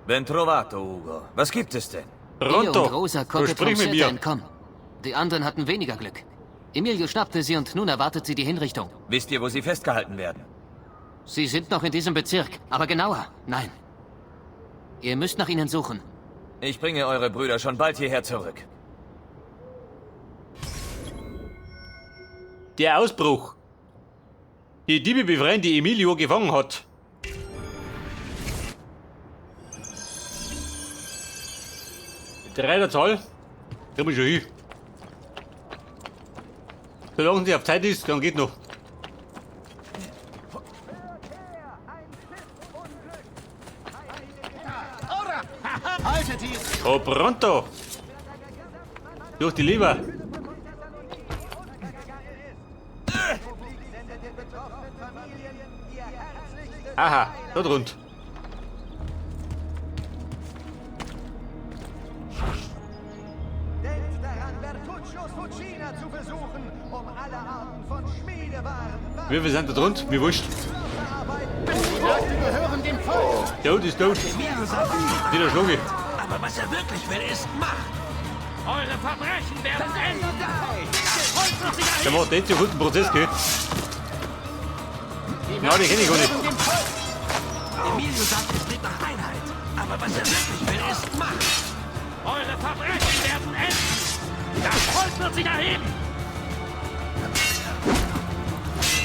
Ben trovato, Ugo. Was gibt es denn? Ihr und Pronto. Rosa Du konnte sprich mit Tom mir. entkommen. Die anderen hatten weniger Glück. Emilio schnappte sie und nun erwartet sie die Hinrichtung. Wisst ihr, wo sie festgehalten werden? Sie sind noch in diesem Bezirk, aber genauer, nein. Ihr müsst nach ihnen suchen. Ich bringe eure Brüder schon bald hierher zurück. Der Ausbruch. Die Diebe befreien, die Emilio gefangen hat. Dreier Zahl. Kriegen wir schon hin. Solange sie auf Zeit ist, dann geht noch. Haltet ihn! Oh, pronto. Durch die Leber. Aha, dort rund. Denkt daran, Bertuccios Fucina zu besuchen, um alle Arten von Schmiedewaren, Wie viel sind da rund? Mir wurscht. Die Märkte gehören dem Volk! Tot ist tot. Wieder Schluge. Aber was er wirklich will, ist Macht. Eure Verbrechen werden enden. Das Volk wird sich Der erheben. macht jetzt einen guten Prozess, gell? Ja, die kenne ich gar nicht. Emilio sagt, es steht nach Einheit. Aber was er wirklich will, ist Macht. Eure Verbrechen werden enden. Das Volk wird sich erheben.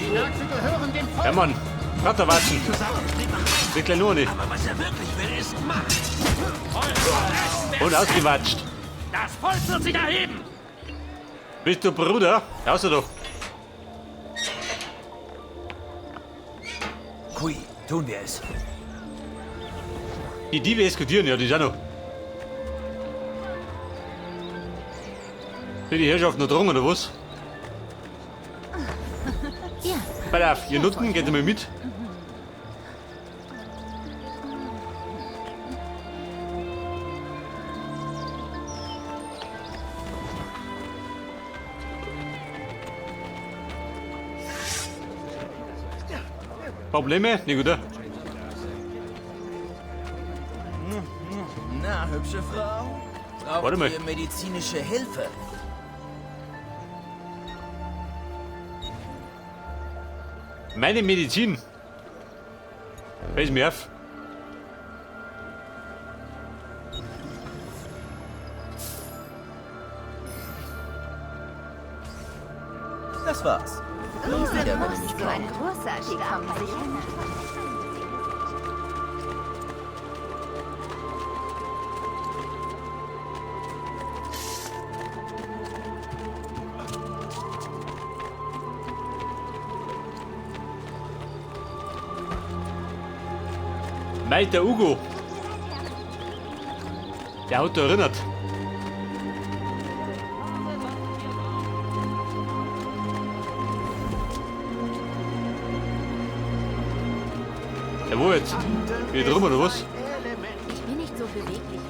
Die Märkte gehören dem Volk! Ja, Mann. Ratterwatschen. Emilio sagt, es steht nach Einheit. Wirklich nur nicht. Aber was er wirklich will, ist Macht. Eure Verbrechen werden Und ausgewatscht. enden. Das Volk wird sich erheben. Bist du Bruder? Raus doch. Kui, tun wir es. Die Diebe eskortieren, ja, die sind noch. Sind die Herrschaft noch dran, oder was? Ja. Pass auf, ihr Nutten, geht mal mit. Probleme? Nicht gut, oder? Na, hübsche Frau. Warte Braucht mal. ihr medizinische Hilfe? Meine Medizin. Weiß mir auf. Das war's. Nie Diese wieder, wenn ihr musst mich du ein braucht. großartiger Musiker. Meint der Ugo. Der hat da erinnert. Der wo jetzt? Geht rum oder was? Ich bin nicht so beweglich.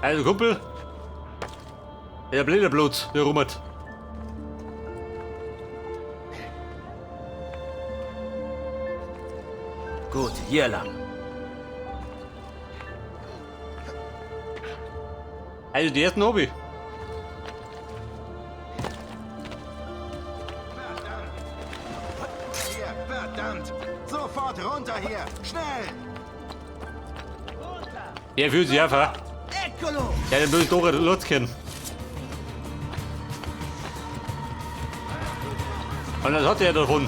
Also Kumpel. Der blöde Blut, der rummert. Gut, hier lang. Also die ersten Hobby. Hier, verdammt! Sofort runter hier! Schnell! Der fühlt sich einfach. Eccolo! Der hat den bösen Dora Lutz kennen. Und das hat er davon.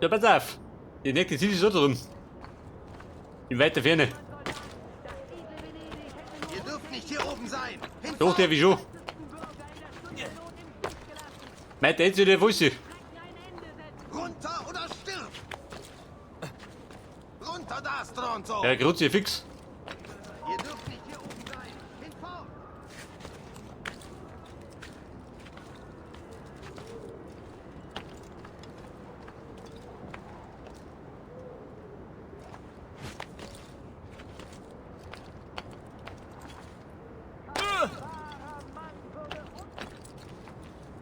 Ja, pass auf. Die nächste Ziel ist so drin. In weiter Ferne. Ihr dürft nicht hier oben sein! Doch, der wie schon. Meint jetzt wieder Fuße. Runter Stronzo! Ja, Kruzifix. Ihr dürft nicht hier oben sein. Hinfort!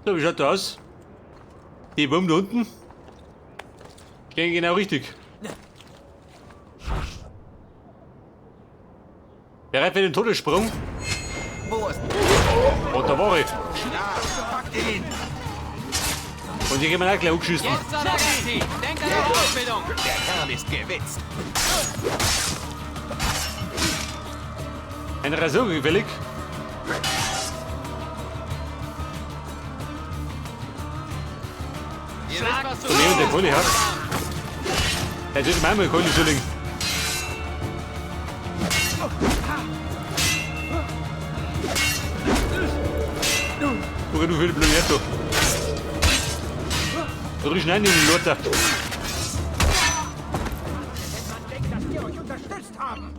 So, wie schaut das aus? Die Bomben da unten? Stehen genau richtig. Bereit für den Todessprung? Wo ist... Und da war ich. Packt ihn! Und hier gehen wir auch gleich hochschießen. Jetzt, Ragazzi! Denk an eure Ausbildung! Der Kerl ist gewitzt. Eine Rasur gefällig. Ihr wisst, was zu Und der Kohle hat. Der tut mir einmal Kohle zulegen. Guck du für die Blöcke. So richtig rein in den Lotter. Man denkt, dass wir euch unterstützt haben.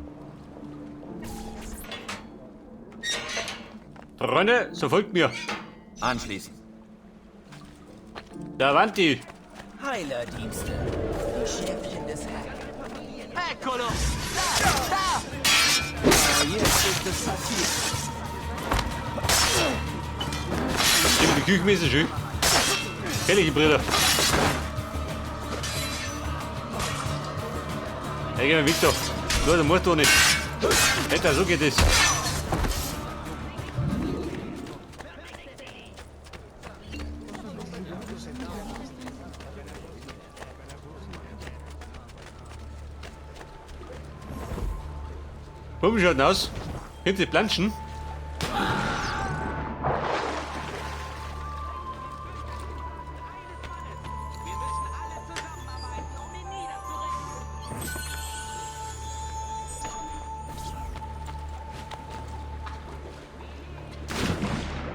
Freunde, so folgt mir. Anschließen. Da Avanti. Heilerdienste. Die Schäfchen des Herrn. Eccolo! Jetzt ist es passiert. Die Küchenmesser schön. Kellige Brille. Hey, geh mal Victor. Nur der Motor nicht. Alter, so geht es. Warum schaut denn aus? Hinter die Planschen?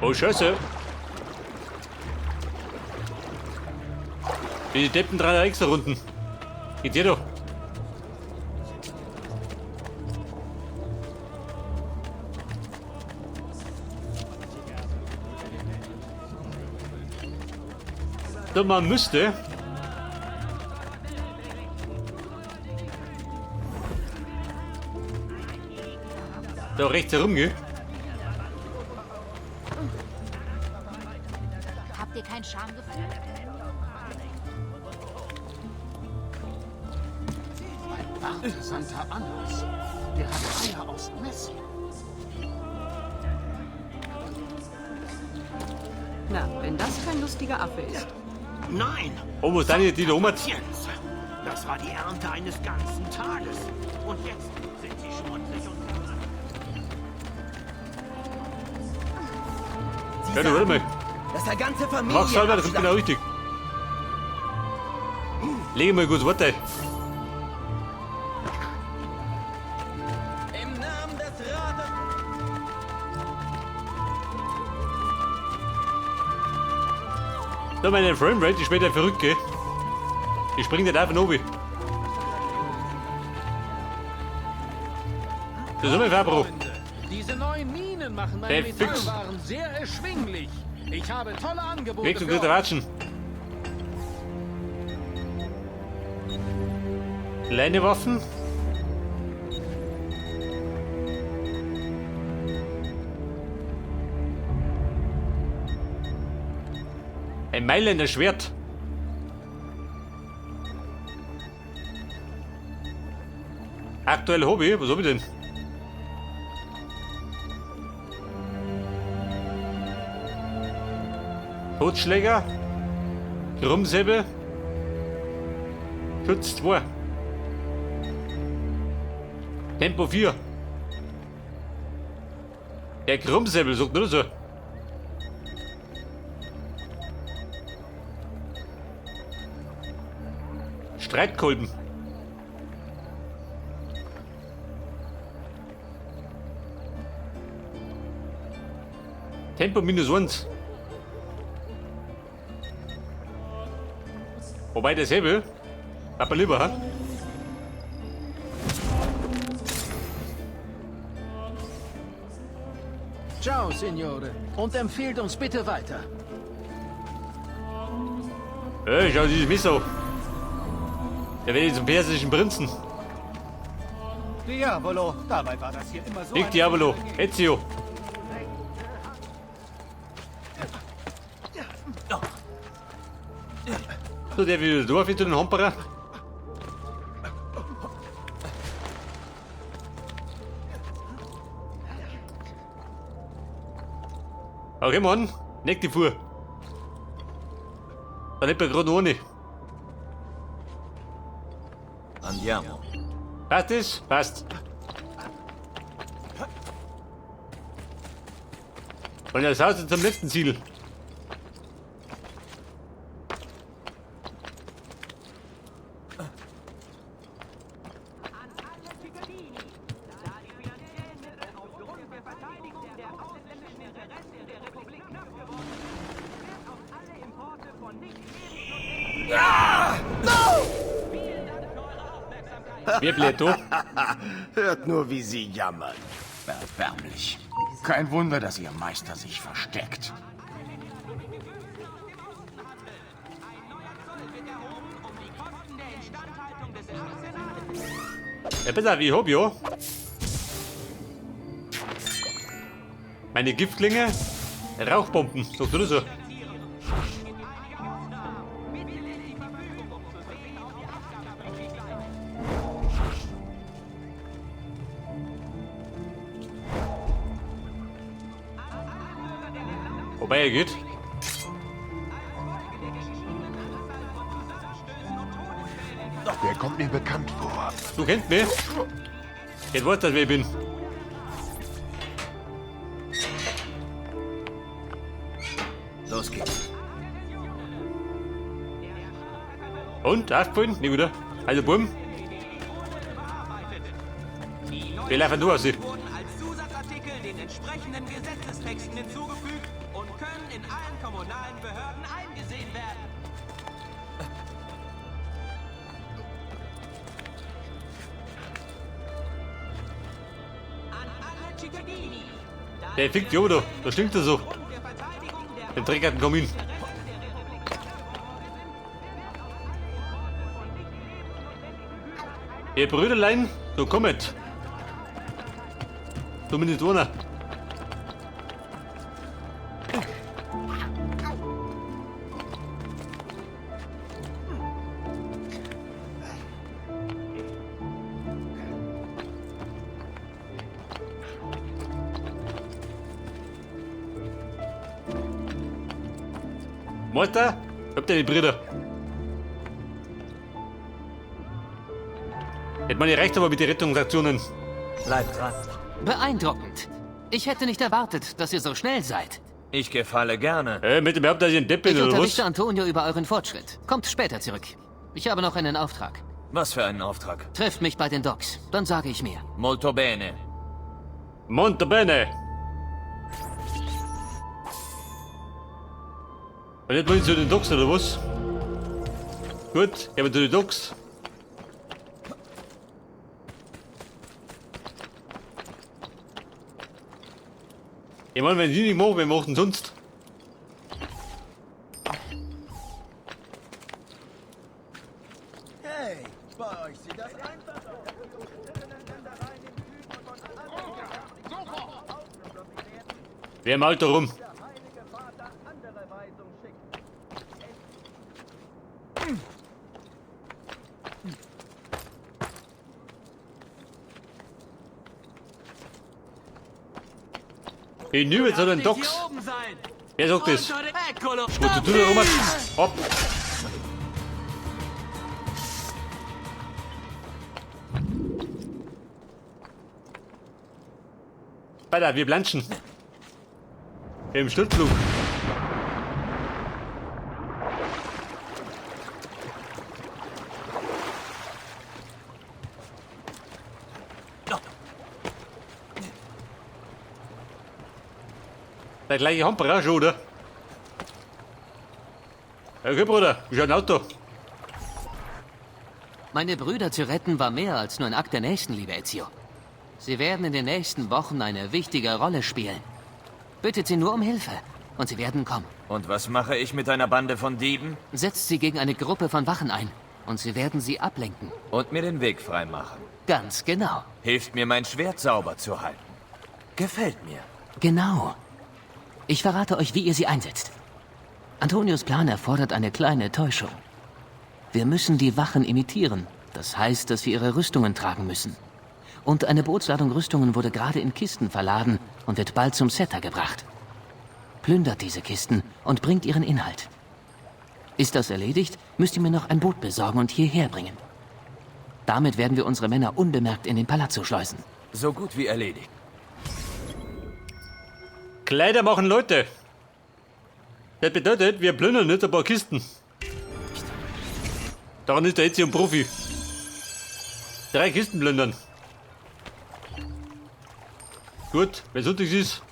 Oh, Scheiße. Die Deppen 3 extra Runden. Geht ihr doch. So, man müsste. Da rechts herumgehen. Habt ihr kein Schamgefühl? Warte, Santa Annas. Der hat Eier aus Messing. Na, wenn das kein lustiger Affe ist. Nein! Oh, wo ist denn die da oben? Patienz. Das war die Ernte eines ganzen Tages. Und jetzt sind sie schmutzig und Sie Ja, du warte mal. sagen, dass der ganze Familie... Mach selber, das kommt genau richtig. Lege mal gut Wort ein. Im Namen des Rates... So, meine Framerate ist wieder verrückt, gell? Ich spring nicht einfach oben. Das ist immer Verbruch. Diese neuen Minen machen Der meine Fix. Metallwaren sehr erschwinglich. Ich habe tolle Angebote Weg zum für dritten euch. Watschen. Kleine Waffen. Ein Mailänder Schwert. Aktuell Hobby, was hab ich denn? Totschläger, Krummsäbel, Schutz 2, Tempo 4. Der Krummsäbel sagt nur so. Streitkolben. Tempo -1. Wobei der Säbel, aber lieber, ha? Ciao, Signore. Und empfehlt uns bitte weiter. Schau dieses Misso. Der will zum persischen Prinzen. Diavolo, dabei war das hier immer so. Dick Diavolo, Ezio. So, der will durch wie den Hamperer. Okay, Mann, nicht die Fuhr. Da lebt er gerade ohne. Andiamo. Passt das? Passt. Und das Haus zum letzten Ziel. Wir blätter. Hört nur, wie sie jammern. Erbärmlich. Kein Wunder, dass ihr Meister sich versteckt. Ja, besser wie Hobby, ja. Meine Giftlinge, Rauchbomben, sagst du so? Wobei er geht. Der kommt mir bekannt vor. Du kennst mich? Jetzt weißt du, wer ich bin. Los geht's. Und? Aufgefallen? Nicht wieder. Also, Buben. Wir laufen nur aus. Wurden als Zusatzartikel den entsprechenden Gesetzestexten hinzugefügt und können in allen kommunalen Behörden eingesehen werden. An alle Cittadini. Der fickt ja wieder. Da stinkt er so. Den dreckigen Kamin. Ihr Brüderlein, so kommet. Zumindest einer. Meister, habt ihr die Brüder? Hätte man ja recht, aber mit den Rettungsaktionen. Bleibt dran. Beeindruckend. Ich hätte nicht erwartet, dass ihr so schnell seid. Ich gefalle gerne. Mit dem Haupt, dass ich ein Depp bin, Ich oder was? unterrichte Antonio über euren Fortschritt. Kommt später zurück. Ich habe noch einen Auftrag. Was für einen Auftrag? Trefft mich bei den Docks, dann sage ich mehr. Molto bene. Monte bene. Und jetzt wollen Sie zu den Docks, oder was? Gut, gehen wir zu den Docks. Ich meine, wenn die nicht machen, wer macht denn sonst? Hey, bei euch sieht das einfach aus. Wer malt da rum? Der Heilige Vater andere Weisung schickt. Ich nehme jetzt an den Docks. Wer sagt das? Eccolo! Wo du da rum hopp. Weiter, wir planschen. Im Sturzflug. Der gleiche Hamperer schon, oder? Okay, Bruder, wie schaut ein Auto? Meine Brüder zu retten war mehr als nur ein Akt der Nächstenliebe, Ezio. Sie werden in den nächsten Wochen eine wichtige Rolle spielen. Bittet sie nur um Hilfe und sie werden kommen. Und was mache ich mit einer Bande von Dieben? Setzt sie gegen eine Gruppe von Wachen ein und sie werden sie ablenken. Und mir den Weg freimachen. Ganz genau. Hilft mir, mein Schwert sauber zu halten. Gefällt mir. Genau. Ich verrate euch, wie ihr sie einsetzt. Antonius' Plan erfordert eine kleine Täuschung. Wir müssen die Wachen imitieren. Das heißt, dass wir ihre Rüstungen tragen müssen. Und eine Bootsladung Rüstungen wurde gerade in Kisten verladen und wird bald zum Setter gebracht. Plündert diese Kisten und bringt ihren Inhalt. Ist das erledigt, müsst ihr mir noch ein Boot besorgen und hierher bringen. Damit werden wir unsere Männer unbemerkt in den Palazzo schleusen. So gut wie erledigt. Kleider machen Leute. Das bedeutet, wir plündern nicht ein paar Kisten. Daran ist der Ezio ein Profi. 3 Kisten plündern. Gut, wenn es unterwegs ist.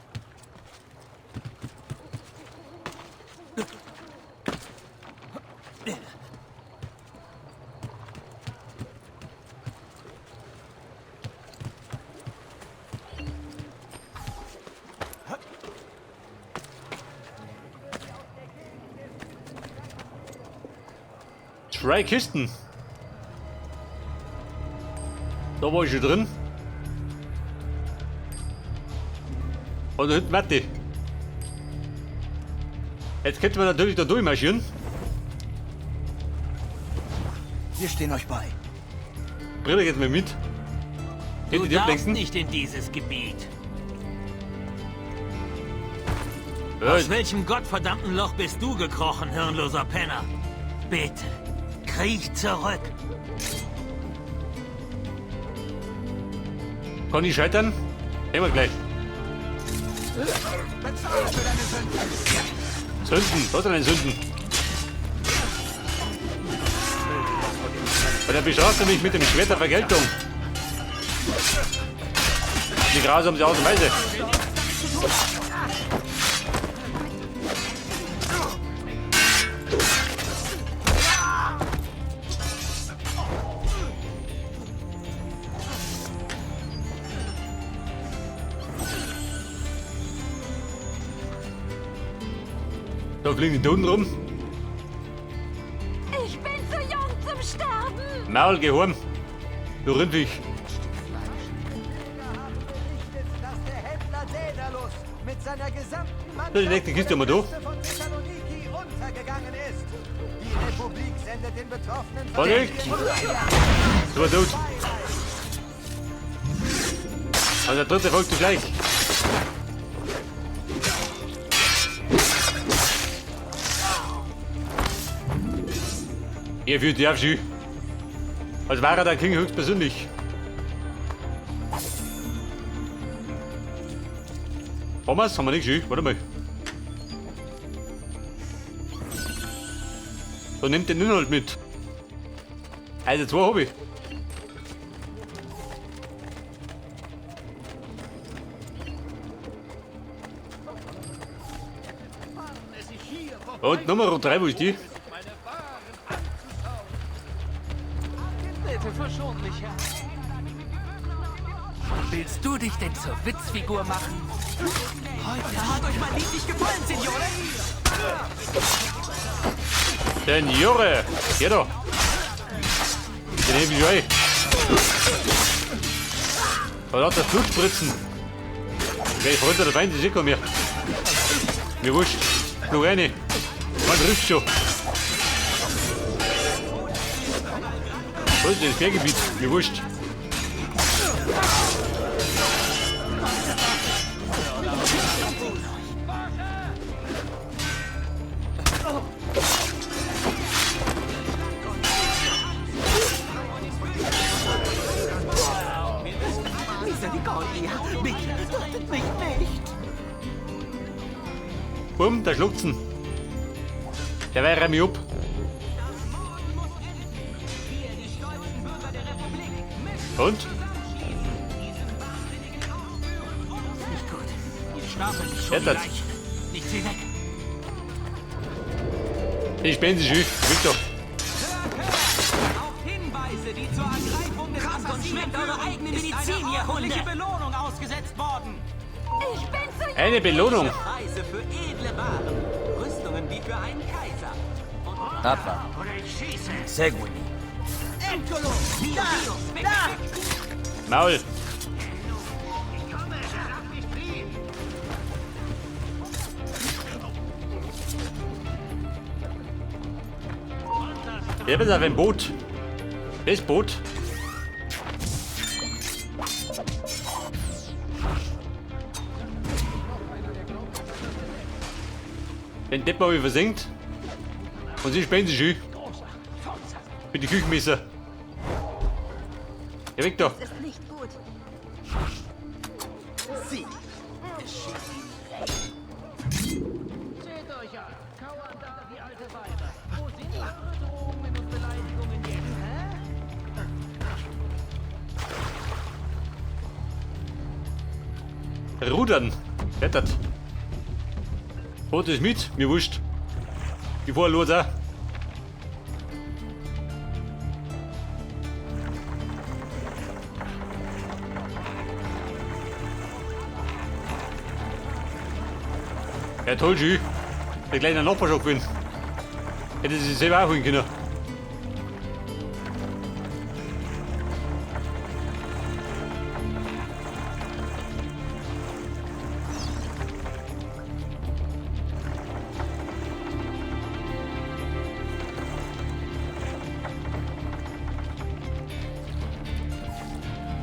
Drei Kisten. Da war ich schon drin. Und da hinten warte. Jetzt könnte man natürlich da durchmarschieren. Wir stehen euch bei. Brille geht mir mit. Du Könnt ihr darfst ablenken? nicht in dieses Gebiet. Ja, Aus welchem gottverdammten Loch bist du gekrochen, hirnloser Penner? Bitte, kriech zurück. kann ich scheitern? Sehen wir gleich. Sünden, was sind denn Sünden? Und er bestraft mich mit dem Schwert der Vergeltung. Die grausamste Art und Weise. Da fliegen die Toten rum. Ich bin zu jung zum Sterben. Maul, geh heim. Du Rindviech. Dass der Händler Daedalus mit seiner gesamten Mannschaft So, die nächste Kiste haben wir da. von Thessaloniki untergegangen ist. Die Republik sendet den Betroffenen Vorsicht! So war tot. Also der dritte folgt gleich. Ihr führt die Aufschü. Als wäre der King höchstpersönlich. Thomas, haben wir nicht schön? Warte mal. So, nimmt den Inhalt mit. Also 2 habe ich. Und Nummer 3, wo ist die? Bitte verschont mich, Herr. Willst du dich denn zur Witzfigur machen? Heute hat euch mein Lied nicht gefallen, Signore. Signore! Geh da! Den hebe ich ein. Da hat der Flugspritzen. Wer ich runter, der Feind ist eh mehr. Mir wurscht. Noch eine. Man trifft schon. Was ist das Berggebiet? Mir wurscht. Misericordia, bitte, tötet mich nicht. Bumm, da schluckt's ihn. Der wäre mich ab. Und? Nicht gut. Ihr stapeln mich schon Jetzt die hat's. Leichen. Nicht sie weg. Ich bin sie schön. Victor. Auf Hinweise, die zur Ergreifung des Assassinen schmeckt eure eigene Medizin, ihr Hunde. Belohnung ausgesetzt worden. Ich bin zu jung. Eine Belohnung. Preise für edle Waren. Rüstungen wie für einen Kaiser. Papa, seguimi. Eccolo! Da! Maul. Der ist auf ein Boot. Das Boot. Den Depp mal versenkt. Und sie spenden sich. Mit die Küchenmesser. Ja, weg doch. Das ist nicht gut. Sie. Seht euch an. Kauern da wie alte Weiber. Wo sind eure Drohungen und Beleidigungen jetzt, hä? Rudern. Klettert. Boot ist mit. Mir wurscht. Die fahren los auch. Ja, toll, schön. Der kleine Nachbar schon gewinnen. Hätte sie selber auch holen können.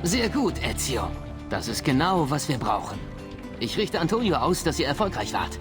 Sehr gut, Ezio. Das ist genau, was wir brauchen. Ich richte Antonio aus, dass ihr erfolgreich wart.